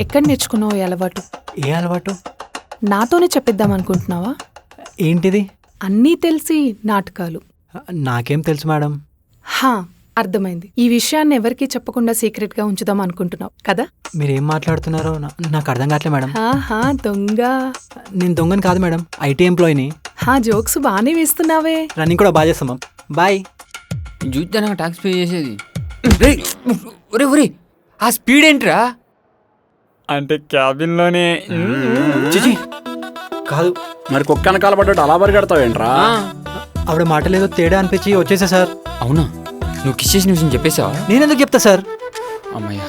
ఎక్కడ నేర్చుకున్నావు ఈ అలవాటు? ఏ అలవాటు? నాతోనే చెప్పిద్దాం అనుకుంటున్నావా? ఏంటిది? అన్నీ తెలిసి నాటకాలు. నాకేం తెలుసు మేడం. హా, అర్థమైంది. ఈ విషయాన్ని ఎవరికీ చెప్పకుండా సీక్రెట్గా ఉంచుదాం అనుకుంటున్నావు కదా? మీరేం మాట్లాడుతున్నారో నాకు అర్థం కావట్లే మేడం. హా, దొంగ. నేను దొంగని కాదు మేడం, ఐటీ ఎంప్లాయీని. హా, జోక్స్ బాగానే వేస్తున్నావే. రన్నింగ్ కూడా బాగా చేస్తాం. బాయ్. చూద్దాం ట్యాక్స్ పే చేసేది. ఒరే ఒరే, ఆ స్పీడ్ ఏంట్రా? అంటే క్యాబిన్లోనే చిచి కాదు. మరి కుక్క వెనకాల పడ్డట్టు అలా పరిగెడతావేంట్రా? ఆవిడ మాటలేదో తేడా అనిపించి వచ్చేసా సార్. అవునా? నువ్వు కిస్ చేసిన విషయం చెప్పేసావా? నేనెందుకు చెప్తా సార్? అమ్మయ్యా,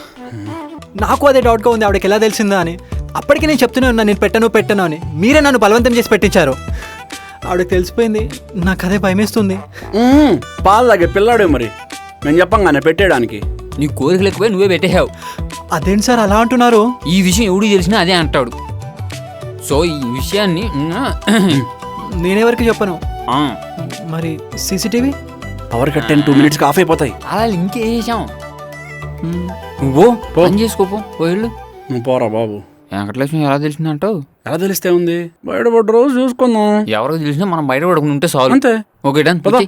నాకు అదే డౌట్గా ఉంది, ఆవిడకి ఎలా తెలిసిందా అని. అప్పటికి నేను చెప్తూనే ఉన్నా నేను పెట్టను అని. మీరే నన్ను బలవంతం చేసి పెట్టించారు. ఆవిడకి తెలిసిపోయింది, నాకు అదే భయమేస్తుంది. పాలు తాగే పిల్లాడే మరి, నేను చెప్పంగానే పెట్టేయడానికి. నీ కోరికలు ఎక్కువే నువ్వే పెట్టేసావు. అదేంటి సార్ అలా అంటున్నారు? ఈ విషయం ఎవడికి తెలిసినా అదే అంటాడు. సో ఈ విషయాన్ని నేనెవరికి చెప్పను. మరి CCTV power cut 2 minutes of అయిపోతాయి. అలా లింక్ వేసాం. నువ్వు పని చేసుకోపో, పోయిళ్ళు. నువ్వు పోరా బాబు. వెంకటలక్ష్మి ఎలా తెలిసిందంటావు? ఎలా తెలిస్తే ఉంది, బయటపడ్డ రోజు చూసుకుందాం. ఎవరికి తెలిసినా మనం బయట పడకుండా ఉంటే చాలు. అంతే. Okay done. పద.